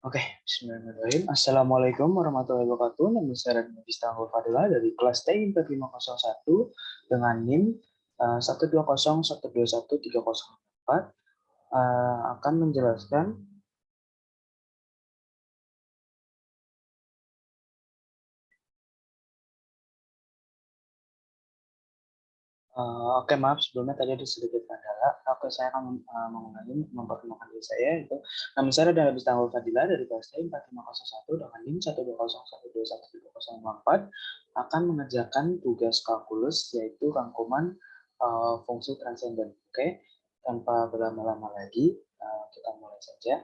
Oke, bismillahirrahmanirrahim. Assalamualaikum warahmatullahi wabarakatuh. Nama saya Raditya Bistanggo Fadila dari kelas TI 4501 dengan NIM 120121304 akan menjelaskan oke, maaf sebelumnya tadi ada sedikit kendala. Oke, saya akan mengulangi memperkenalkan diri saya. Itu nama saya Raditya Bistanggo Fadila dari kelas TI 4501 dengan NIM 120121304 akan mengerjakan tugas kalkulus yaitu rangkuman fungsi transenden. Oke, tanpa berlama-lama lagi kita mulai saja.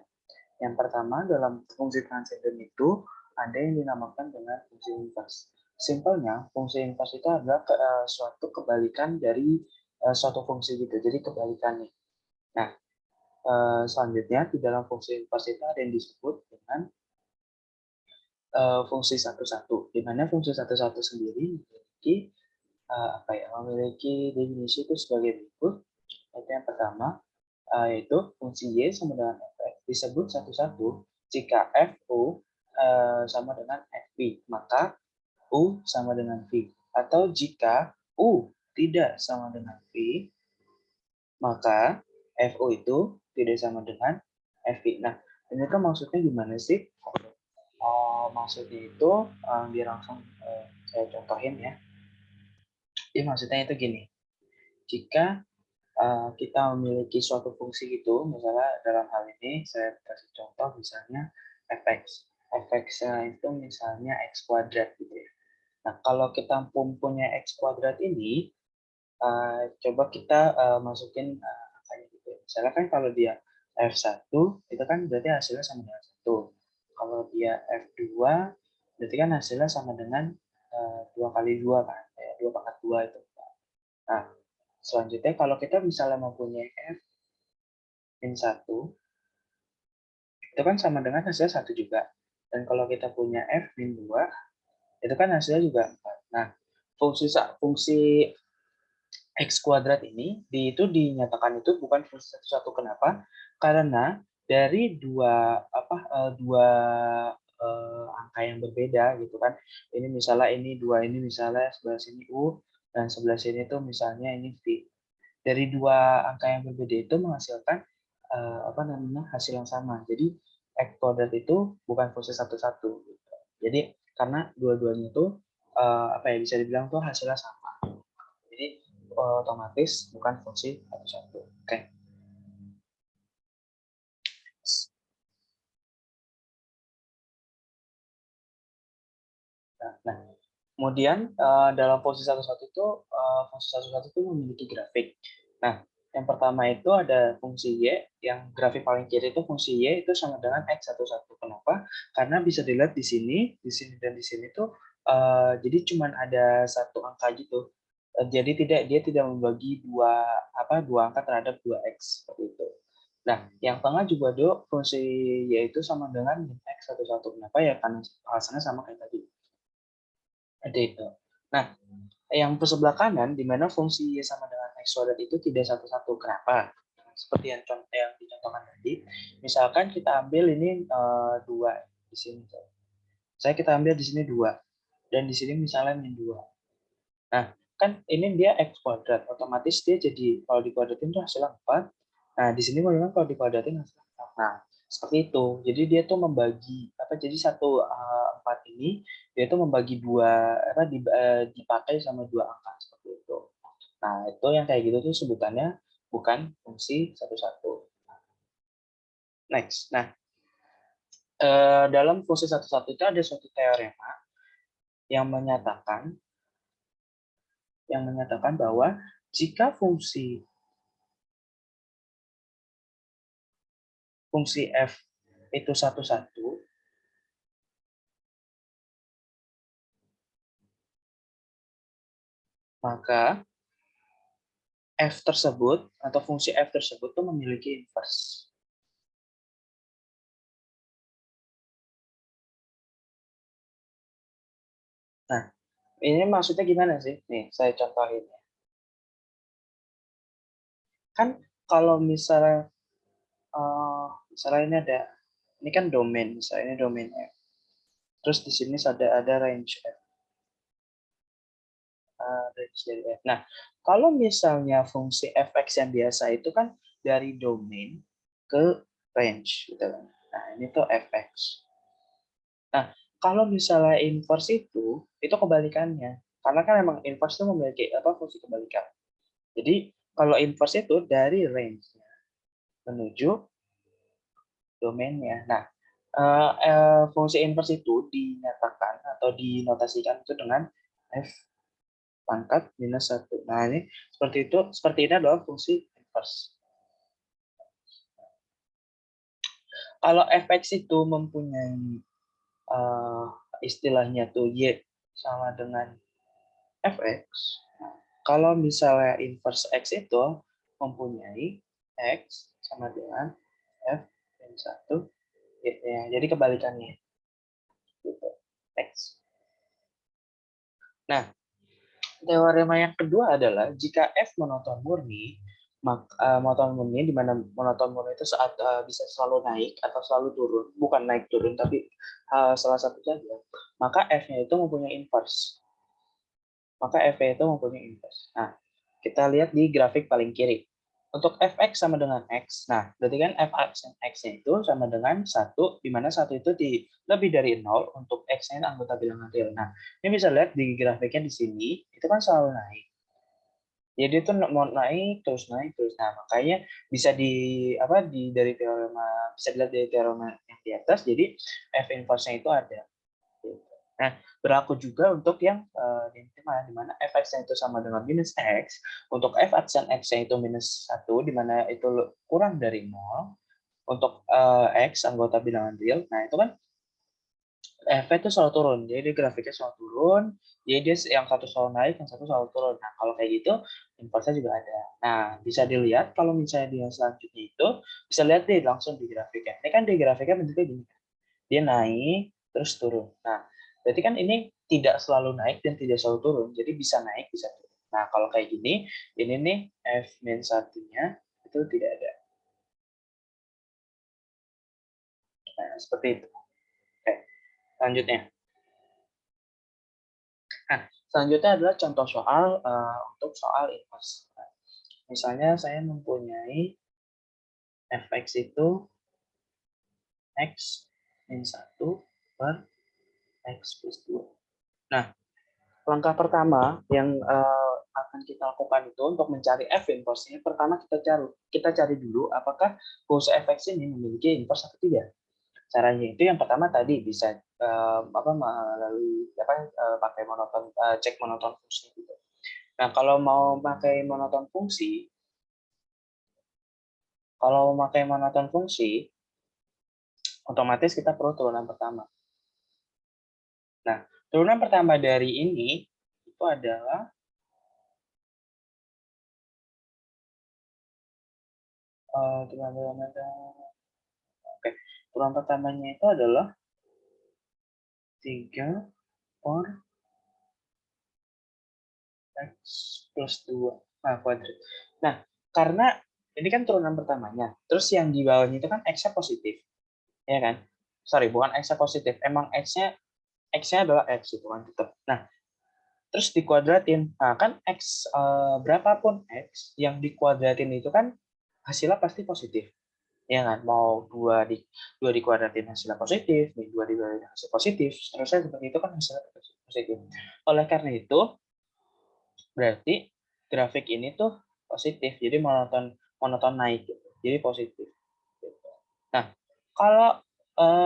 Yang pertama, dalam fungsi transenden itu ada yang dinamakan dengan fungsi inverse. Simpelnya, fungsi inverse itu adalah suatu kebalikan dari suatu fungsi gitu. Jadi kebalikannya. Nah, selanjutnya di dalam fungsi inverse itu ada yang disebut dengan fungsi satu-satu, di mana fungsi satu-satu sendiri memiliki memiliki definisi itu sebagai berikut. Yaitu yang pertama, yaitu fungsi y sama dengan fx disebut satu-satu jika fu sama dengan fv, maka u sama dengan v. Atau jika u tidak sama dengan v, maka fu itu tidak sama dengan fv. Nah, ini kan maksudnya gimana sih? Maksudnya itu biar langsung saya contohin ya. Jadi maksudnya itu gini, jika kita memiliki suatu fungsi gitu, misalnya dalam hal ini saya kasih contoh misalnya fx. Fx-nya itu misalnya x kuadrat gitu ya. Nah, kalau kita punya x kuadrat ini, coba kita masukin angkanya gitu ya. Misalnya kan kalau dia f1, itu kan berarti hasilnya sama dengan 1. Kalau dia f2, berarti kan hasilnya sama dengan 2 kali 2 kan, 2 pangkat 2 itu. Nah, selanjutnya kalau kita misalnya mempunyai f min 1, itu kan sama dengan hasilnya 1 juga. Dan kalau kita punya f min 2, itu kan hasilnya juga 4. Nah, fungsi x kuadrat ini itu dinyatakan itu bukan fungsi satu-satu. Kenapa? Karena dari dua angka yang berbeda gitu kan. Ini misalnya ini 2, ini misalnya sebelah sini u, dan sebelah sini tuh misalnya ini v. Dari dua angka yang berbeda itu menghasilkan hasil yang sama. Jadi x kuadrat itu bukan fungsi satu-satu. Gitu. Jadi karena dua-duanya itu bisa dibilang tuh hasilnya sama. Jadi otomatis bukan fungsi satu-satu. Oke. Nah, kemudian dalam fungsi satu-satu itu fungsi satu-satu itu memiliki grafik. Nah, yang pertama itu ada fungsi y, yang grafik paling kiri itu fungsi y itu sama dengan x11. Kenapa? Karena bisa dilihat di sini dan di sini tuh jadi cuma ada satu angka gitu. Jadi dia tidak membagi dua angka terhadap 2x seperti itu. Nah, yang tengah juga do fungsi y itu sama dengan x11. Kenapa ya? Karena alasannya sama kayak tadi. Ada itu. Nah, yang sebelah kanan, di mana fungsi y sama dengan x kuadrat itu tidak satu-satu. Kenapa? Seperti yang dicontohkan tadi, misalkan kita ambil ini 2 di sini. Saya kita ambil di sini 2, dan di sini misalnya min 2. Nah, kan ini dia x kuadrat, otomatis dia jadi kalau dikuadratin itu hasilnya 4. Nah, di sini bagaimana kalau dikuadratin hasilnya 4. Nah, seperti itu. Jadi dia tuh membagi jadi 4 ini dia tuh membagi dipakai sama 2 angka seperti itu. Nah, itu yang kayak gitu tuh sebutannya bukan fungsi satu-satu. Next. Nah, dalam fungsi satu-satu itu ada suatu teorema yang menyatakan bahwa jika fungsi f itu satu-satu, maka f tersebut atau fungsi f tersebut itu memiliki inverse. Nah, ini maksudnya gimana sih? Nih, saya contohin. Kan kalau misalnya ini ada Ini kan domain, misalnya ini domain F. Terus di sini ada range F. Range dari F. Nah, kalau misalnya fungsi fx yang biasa itu kan dari domain ke range, gitu kan. Nah, ini tuh fx. Nah, kalau misalnya inverse itu kebalikannya. Karena kan emang inverse itu memiliki apa fungsi kebalikan. Jadi, kalau inverse itu dari range-nya menuju domainnya. Nah, fungsi inverse itu dinyatakan atau dinotasikan itu dengan f pangkat minus 1. Nah, ini seperti ini adalah fungsi inverse. Kalau fx itu mempunyai istilahnya tuh y sama dengan fx. Nah, kalau misalnya inverse x itu mempunyai x sama dengan f min 1 ya, jadi kebalikannya gitu. X. Nah, teorema yang kedua adalah jika f monoton murni, maka monoton murni di mana monoton murni itu saat bisa selalu naik atau selalu turun, bukan naik turun tapi salah satu saja, maka f-nya itu mempunyai inverse. Maka f-nya itu mempunyai inverse. Nah, kita lihat di grafik paling kiri. Untuk fx sama dengan x, nah berarti kan fx x-nya itu sama dengan 1, di mana 1 itu lebih dari 0 untuk x-nya anggota bilangan real. Nah, ini bisa lihat di grafiknya di sini, itu kan selalu naik. Jadi itu mau naik terus naik terus. Nah, makanya bisa dari teorema bisa dilihat dari teorema yang di atas. Jadi f inverse-nya itu ada. Nah, berlaku juga untuk yang di mana f(x) itu sama dengan minus x, untuk f aksen x-nya itu minus 1, di mana itu kurang dari 0, untuk x, anggota bilangan real, nah itu kan f itu selalu turun, jadi grafiknya selalu turun, jadi dia yang satu selalu naik, yang satu selalu turun. Nah, kalau kayak gitu, inverse juga ada. Nah, bisa dilihat kalau misalnya dia selanjutnya itu, bisa lihat deh langsung di grafiknya. Ini kan di grafiknya bentuknya gini, dia naik terus turun. Nah, berarti kan ini tidak selalu naik dan tidak selalu turun. Jadi bisa naik, bisa turun. Nah, kalau kayak gini, ini nih f min satunya itu tidak ada. Nah, seperti itu. Oke, selanjutnya. Nah, selanjutnya adalah contoh soal untuk soal inverse. Nah, misalnya saya mempunyai fx itu x min 1 per x plus 2. Nah, langkah pertama yang akan kita lakukan itu untuk mencari f inverse-nya, pertama kita cari dulu apakah fungsi fx ini memiliki inverse atau tidak. Caranya itu yang pertama tadi bisa melalui pakai monoton cek monoton fungsi gitu. Nah, kalau memakai monoton fungsi, otomatis kita perlu turunan pertama. Nah, turunan pertama dari ini itu adalah oke, turunan pertamanya itu adalah 3 per x plus 2 kuadrat. Nah, karena ini kan turunan pertamanya, terus yang di bawahnya itu kan x-nya positif, ya kan? Sorry, bukan x-nya positif, emang x-nya adalah x itu kan tetap. Nah, terus dikuadratin. Nah, kan x berapapun x yang dikuadratin itu kan hasilnya pasti positif. Ya kan? Mau 2 dikuadratin hasilnya positif, 2 dikuadratin hasil positif, seterusnya seperti itu kan hasilnya positif. Oleh karena itu, berarti grafik ini tuh positif, jadi monoton monoton naik gitu. Jadi positif. Gitu. Nah, kalau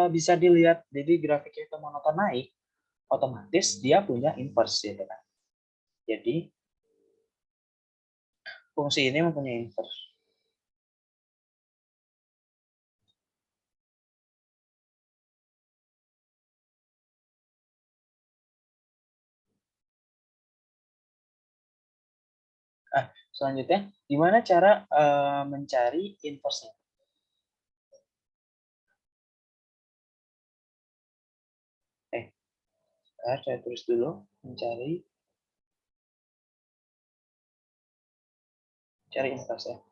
bisa dilihat jadi grafiknya itu monoton naik, otomatis dia punya inverse gitu kan. Jadi fungsi ini mempunyai inverse. Selanjutnya, gimana cara mencari inverse-nya? Saya tulis dulu, cari inverse-nya.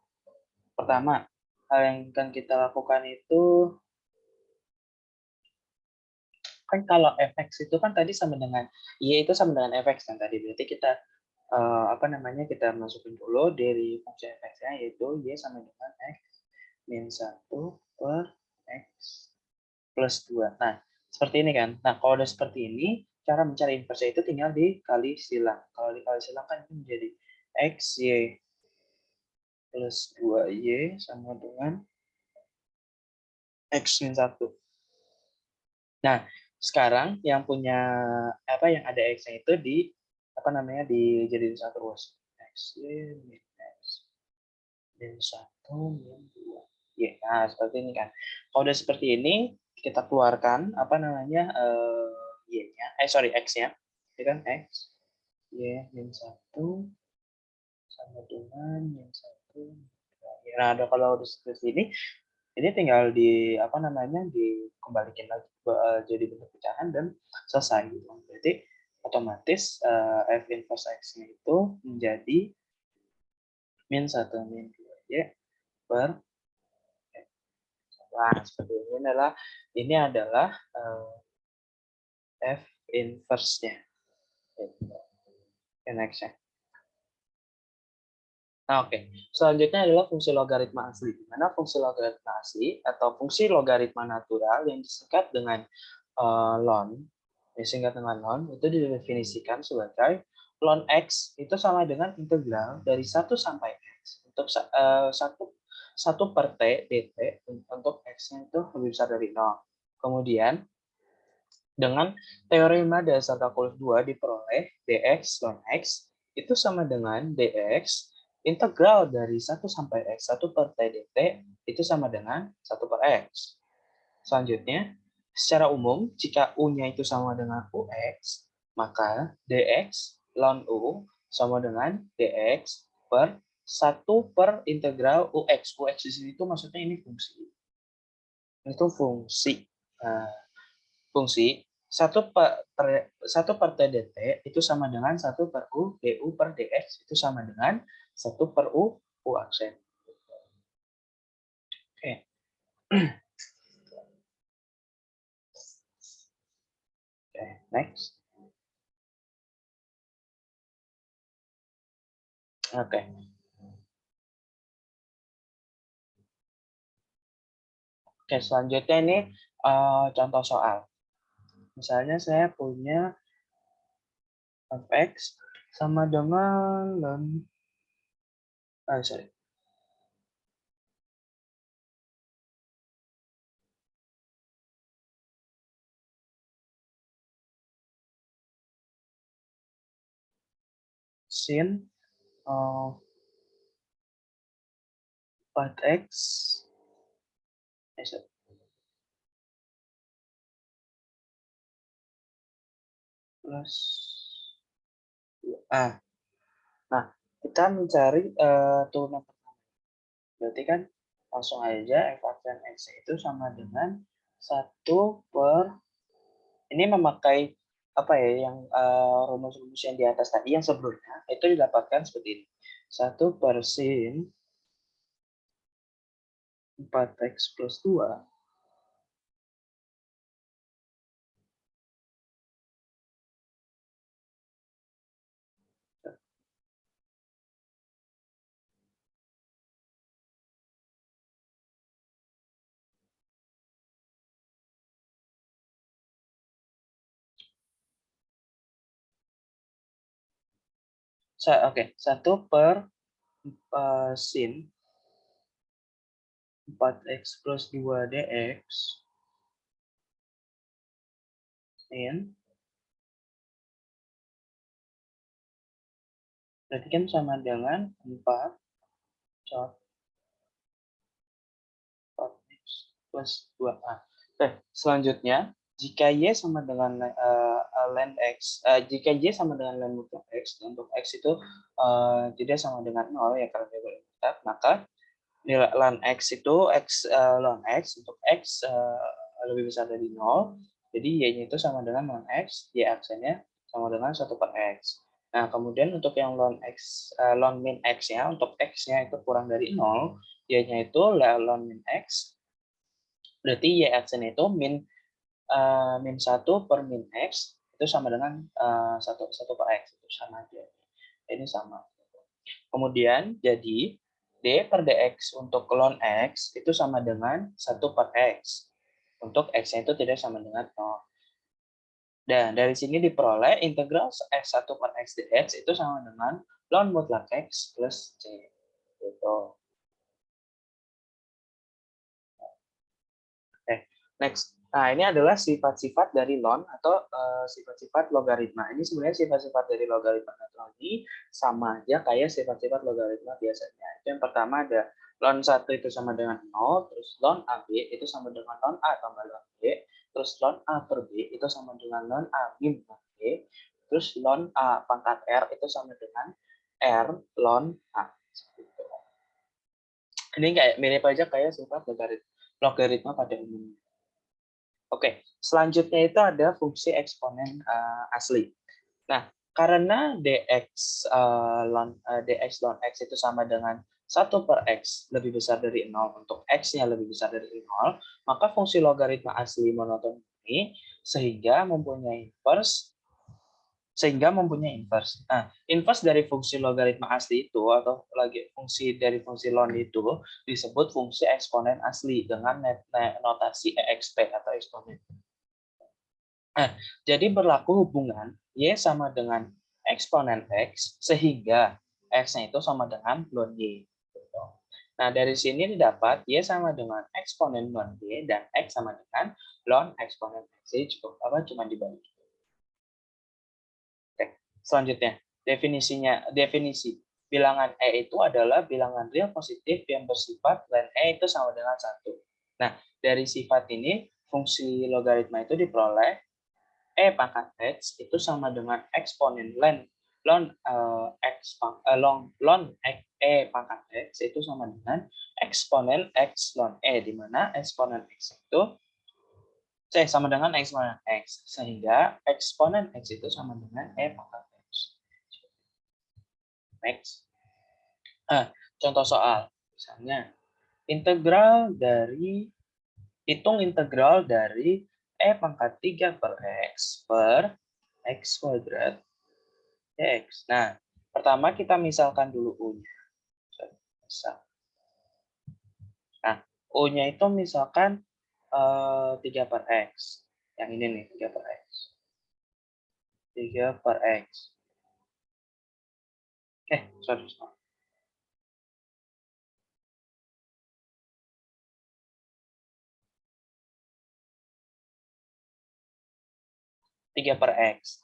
Pertama, hal yang akan kita lakukan itu kan kalau fx itu kan tadi sama dengan y itu sama dengan fx kan tadi, berarti kita apa namanya, kita masukin dulu dari fungsi fx-nya, yaitu y sama dengan x min 1 per x plus 2. Nah, seperti ini kan. Nah, kalau udah seperti ini, cara mencari inverse itu tinggal dikali silang. Kalau dikali silang kan itu menjadi x y plus 2y sama dengan x min 1. Nah, sekarang yang punya apa, yang ada x-nya itu di apa namanya, dijadiin satu terus. X y min x min 1 min 2. Ya, nah seperti ini kan. Kalau udah seperti ini, kita keluarkan apa namanya, y-nya, sorry, x-nya. Ini kan x y min 1 sama dengan min 1. Nah, ada kalau udah seperti ini tinggal di apa namanya, dikembalikan lagi jadi bentuk pecahan dan selesai gitu. Berarti otomatis f inverse x-nya itu menjadi min 1 min 2y per x. Nah, seperti ini adalah f inverse-nya. X-nya. Nah, oke. Selanjutnya adalah fungsi logaritma asli. Di mana fungsi logaritma asli atau fungsi logaritma natural yang disingkat dengan ln, itu didefinisikan sebagai ln x itu sama dengan integral dari 1 sampai x untuk satu per t dt untuk x-nya itu lebih besar dari 0. Kemudian dengan teorema dasar kalkulus 2 diperoleh dx ln x itu sama dengan dx integral dari 1 sampai x 1 per t dt itu sama dengan 1 per x. Selanjutnya, secara umum, jika U-nya itu sama dengan UX, maka dx ln U sama dengan dx per 1 per integral UX. UX di sini itu maksudnya ini fungsi. Itu fungsi. Nah, fungsi 1 per t dt itu sama dengan 1 per U du per dx itu sama dengan 1 per U aksen. Oke. Oke, next. Oke. Oke, selanjutnya ini contoh soal. Misalnya saya punya fx sama dengan sorry. Sin 4x plus 2a. Nah, kita mencari turunan pertama. Berarti kan langsung aja f aksen x itu sama dengan 1 per, ini memakai apa ya, yang rumus-rumus yang di atas tadi yang sebelumnya itu didapatkan seperti ini. 1 per sin 4x plus 2 1 per sin 4x plus 2 dx sin, berarti kan sama dengan 4 4x plus 2a. Oke, selanjutnya jika y sama dengan ln x, jika y sama dengan ln mutlak x, untuk x itu tidak sama dengan 0 ya karena dia bermutlak, maka nilai ln x itu ln x untuk x lebih besar dari 0, jadi y-nya itu sama dengan ln x, y aksennya sama dengan 1 per x. Nah, kemudian untuk yang ln x, ln min x-nya, untuk x-nya itu kurang dari 0, y-nya itu ln min x, berarti y aksennya itu min min 1 per min X itu sama dengan 1 per X. Itu sama aja. Ini sama. Kemudian, jadi D per dx untuk ln X itu sama dengan 1 per X. Untuk X-nya itu tidak sama dengan 0. Dan dari sini diperoleh integral X1 per X dx itu sama dengan ln mutlak X plus C. Gitu. Next. Nah, ini adalah sifat-sifat dari ln atau sifat-sifat logaritma. Ini sebenarnya sifat-sifat dari logaritma natural ini sama aja kayak sifat-sifat logaritma biasanya. Itu yang pertama ada ln 1 itu sama dengan 0, terus ln AB itu sama dengan ln A tambah ln B, terus ln A per B itu sama dengan ln A min B, terus ln A pangkat R itu sama dengan R ln A. Ini kayak mirip aja kayak sifat logaritma pada umumnya. Oke, selanjutnya itu ada fungsi eksponen asli. Nah, karena dx ln x itu sama dengan 1 per x lebih besar dari 0 untuk x-nya lebih besar dari 0, maka fungsi logaritma asli monoton ini sehingga mempunyai inverse. Nah, inverse dari fungsi logaritma asli itu atau lagi fungsi dari fungsi ln itu disebut fungsi eksponen asli dengan notasi exp atau eksponen. Nah, jadi berlaku hubungan y sama dengan eksponen x sehingga x-nya itu sama dengan ln y. Nah, dari sini didapat y sama dengan eksponen ln y dan x sama dengan ln eksponen x. Jadi cuma dibagi. Selanjutnya, definisi bilangan E itu adalah bilangan real positif yang bersifat ln E itu sama dengan 1. Nah, dari sifat ini, fungsi logaritma itu diperoleh E pangkat X itu sama dengan eksponen ln E pangkat X itu sama dengan eksponen X ln E, di mana eksponen X itu sama dengan eksponen X, sehingga eksponen X itu sama dengan E pangkat X. Next. Contoh soal. Misalnya, hitung integral dari E pangkat 3 per X per X kuadrat dx. Nah, pertama kita misalkan dulu U-nya. Nah, U-nya itu misalkan 3 per X. Yang ini nih, 3 per X. 3 per X. Sorry. 3 per X.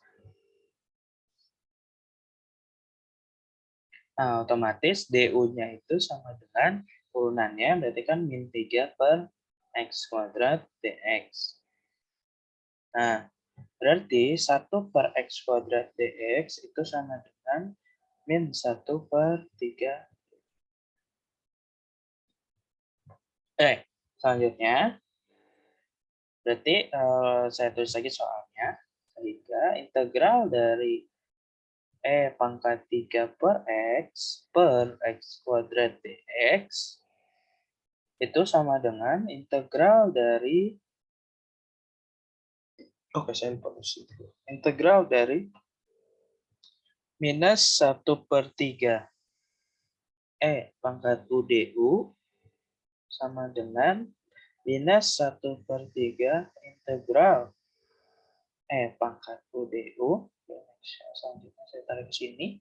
Nah, otomatis DU-nya itu sama dengan turunannya, berarti kan min 3 per X kuadrat dx. Nah, berarti 1 per X kuadrat dx itu sama dengan min 1 per 3. Selanjutnya, berarti saya tulis lagi soalnya. Sehingga integral dari E pangkat 3 per X kuadrat dx itu sama dengan integral dari integral dari minus 1 per 3 E pangkat UDU sama dengan minus 1 per 3 integral E pangkat UDU. Selanjutnya saya tarik ke sini.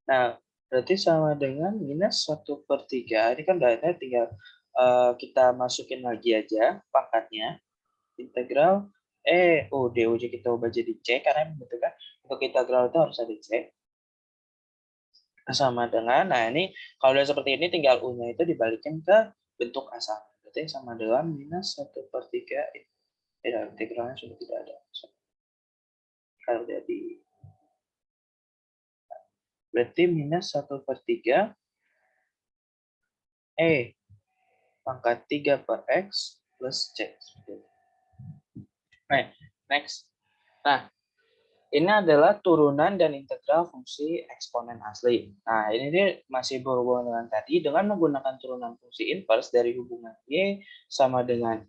Nah, berarti sama dengan minus 1 per 3. Ini kan berarti tinggal kita masukin lagi aja pangkatnya. Integral DU kita ubah jadi C karena membutuhkan untuk integral itu harus ada C. Sama dengan, nah ini kalau udah seperti ini tinggal U-nya itu dibalikin ke bentuk asal. Berarti sama dengan minus 1 per 3. Integralnya sudah tidak ada. Kalau jadi berarti minus 1 per 3 E pangkat 3 per X plus C. Next. Nah, ini adalah turunan dan integral fungsi eksponen asli. Nah, ini dia masih berhubungan dengan tadi dengan menggunakan turunan fungsi inverse dari hubungan Y sama dengan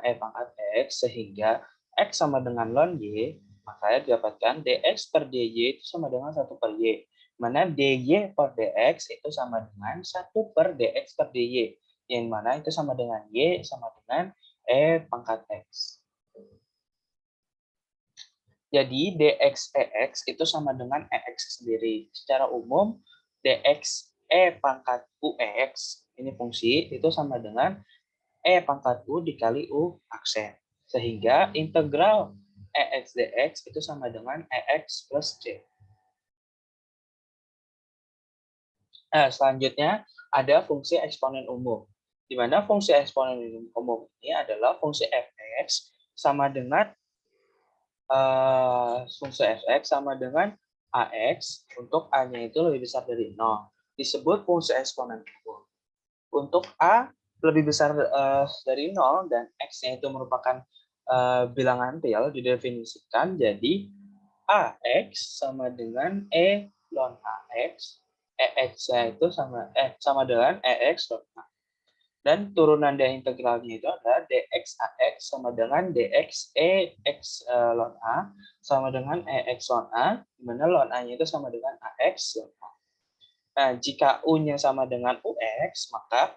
E pangkat X sehingga X sama dengan ln Y, maka didapatkan dx per dy itu sama dengan 1 per y. Mana dy per dx itu sama dengan 1 per dx per dy. Yang mana itu sama dengan y sama dengan e pangkat x. Jadi dx ex itu sama dengan ex sendiri. Secara umum dx e pangkat ux ini fungsi itu sama dengan e pangkat u dikali u aksen. Sehingga integral ex dx itu sama dengan ex plus c. Nah, selanjutnya ada fungsi eksponen umum. Di mana fungsi eksponen umum ini adalah fungsi fx sama dengan fungsi fx sama dengan ax untuk a-nya itu lebih besar dari 0. Disebut fungsi eksponen umum. Untuk a lebih besar dari 0 dan x-nya itu merupakan bilangan real didefinisikan jadi ax sama dengan e ln ax, ex-nya itu sama dengan ex ln a. Dan turunan dari integralnya itu adalah dx ax sama dengan dx ex ln a sama dengan ex ln a, di mana ln a-nya itu sama dengan ax ln a. Nah, jika u-nya sama dengan ux, maka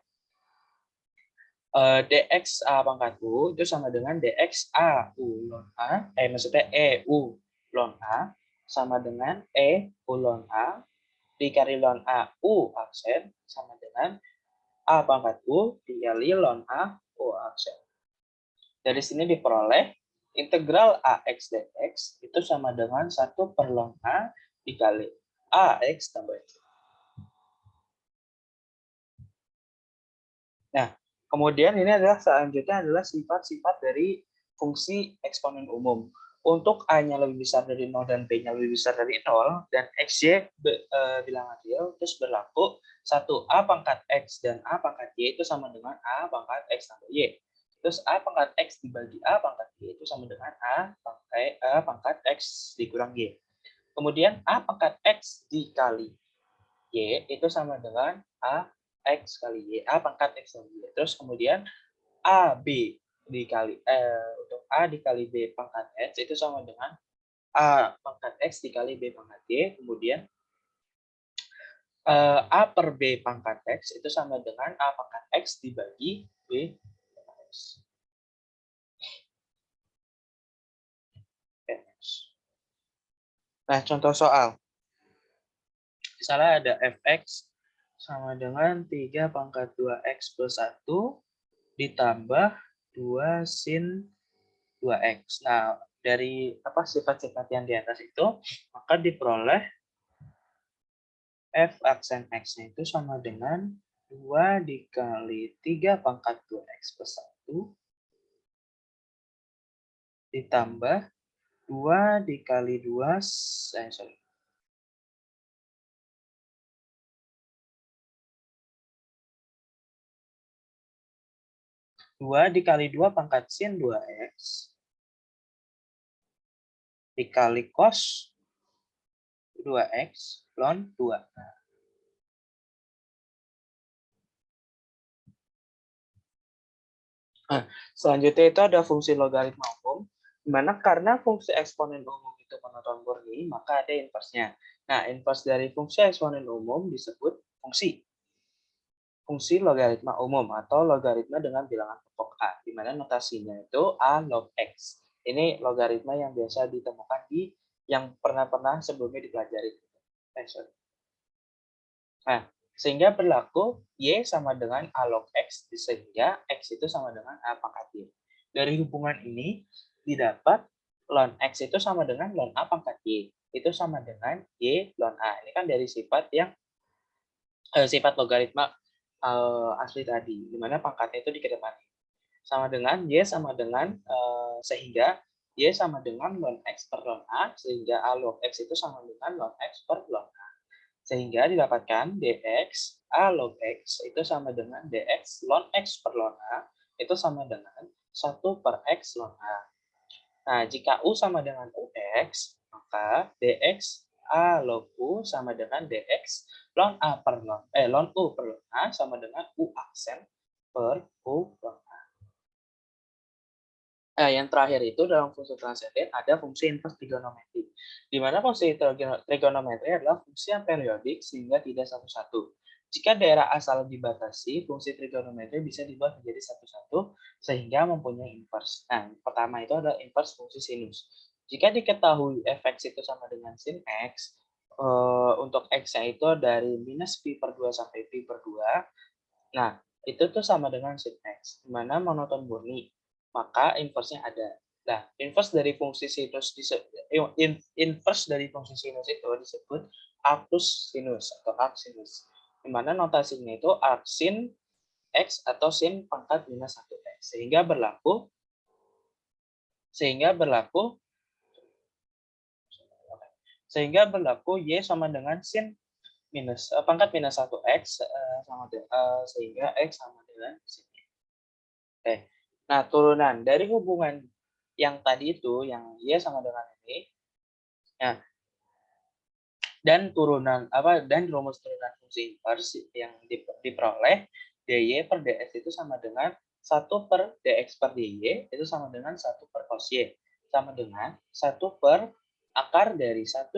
dx a pangkat u itu sama dengan dx a u ln a, maksudnya e u ln a sama dengan e u ln a dikali ln a u aksen sama dengan a pangkat u dikali ln a u aksen. Dari sini diperoleh integral ax dx itu sama dengan 1 per ln a dikali ax tambah c. Nah, kemudian ini adalah selanjutnya adalah sifat-sifat dari fungsi eksponen umum. Untuk a-nya lebih besar dari 0 dan b-nya lebih besar dari 0 dan xy bilangan real, terus berlaku 1a pangkat x dan a pangkat y itu sama dengan a pangkat x tambah y. Terus a pangkat x dibagi a pangkat y itu sama dengan a pangkat x dikurang y. Kemudian a pangkat x dikali y itu sama dengan a x kali y, a pangkat x kali y. Terus kemudian a b dikali untuk a dikali b pangkat x itu sama dengan a pangkat x dikali b pangkat y. Kemudian a per b pangkat x itu sama dengan a pangkat x dibagi b pangkat x. Nah, contoh soal. Misalnya ada fx sama dengan 3 pangkat 2x plus 1 ditambah 2 sin 2x. Nah, dari sifat-sifat yang di atas itu, maka diperoleh f aksen x-nya itu sama dengan 2 dikali 3 pangkat 2x plus 1 ditambah 2 dikali 2 2 dikali 2 pangkat sin 2x dikali cos 2x ln 2. Nah, selanjutnya itu ada fungsi logaritma umum, di mana karena fungsi eksponen umum itu monoton murni, maka ada inversnya. Nah, inverse dari fungsi eksponen umum disebut fungsi logaritma umum atau logaritma dengan bilangan pokok A, di mana notasinya itu A log X. Ini logaritma yang biasa ditemukan di yang pernah sebelumnya dipelajari. Nah, sehingga berlaku Y sama dengan A log X, sehingga X itu sama dengan A pangkat Y. Dari hubungan ini didapat ln X itu sama dengan ln A pangkat Y. Itu sama dengan Y ln A. Ini kan dari sifat yang sifat logaritma asli tadi, di mana pangkatnya itu dikedepankan. Sama dengan Y sama dengan sehingga Y sama dengan ln X per ln A, sehingga A log X itu sama dengan ln X per ln A. Sehingga didapatkan dx A log X itu sama dengan dx ln X per ln A itu sama dengan 1 per X ln A. Nah, jika U sama dengan UX, maka dx A log U sama dengan dx ln A per ln U per ln A sama dengan U aksen per U ln A. Nah, yang terakhir itu dalam fungsi transenden ada fungsi inverse trigonometri, di mana fungsi trigonometri adalah fungsi yang periodik sehingga tidak satu-satu. Jika daerah asal dibatasi, fungsi trigonometri bisa dibuat menjadi satu-satu sehingga mempunyai inverse. Nah, pertama itu adalah inverse fungsi sinus. Jika diketahui fx itu sama dengan sin x, untuk x-nya itu dari minus pi per 2 sampai pi per 2, nah, itu tuh sama dengan sin x, di mana monoton murni, maka inverse-nya ada. Nah, inverse dari fungsi sinus itu disebut arcus sinus atau arcsinus, di mana notasinya itu arcsin x atau sin pangkat minus 1x, sehingga berlaku y sama dengan sin pangkat minus 1x sehingga x sama dengan sin. Oke. Nah, turunan dari hubungan yang tadi itu, yang y sama dengan ini, nah, dan rumus turunan fungsi inverse yang diperoleh dy per ds itu sama dengan 1 per dx per dy itu sama dengan 1 per cos y, sama dengan 1 per akar dari 1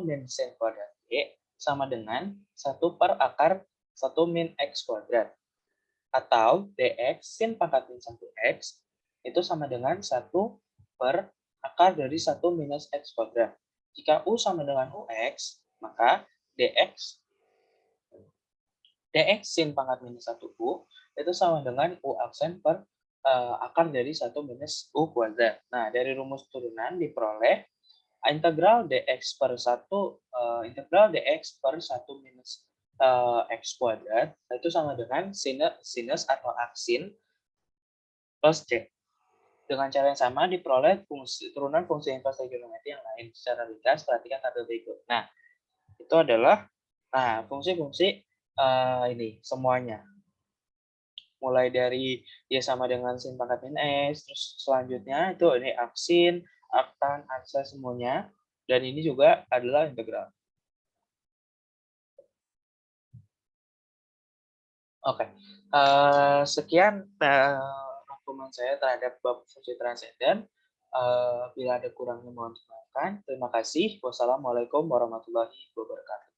min sin kuadrat y sama dengan 1 per akar 1 min x kuadrat. Atau dx sin pangkat min 1x itu sama dengan 1 per akar dari 1 minus x kuadrat. Jika u sama dengan ux, maka dx sin pangkat minus 1u itu sama dengan u aksen per akar dari 1 minus u kuadrat. Nah, dari rumus turunan diperoleh integral dx per 1 minus x kuadrat itu sama dengan sinus atau aksin plus c. Dengan cara yang sama diperoleh turunan fungsi inverse trigonometri yang lain. Secara ringkas perhatikan tabel berikut. Nah, itu adalah fungsi-fungsi ini semuanya. Mulai dari y sama dengan sin pangkat min x, terus selanjutnya itu ini aksin, aktan, aksa semuanya, dan ini juga adalah integral. Oke, sekian rangkuman saya terhadap bab fungsi transenden. Bila ada kurangnya mohon dimaafkan. Terima kasih. Wassalamualaikum warahmatullahi wabarakatuh.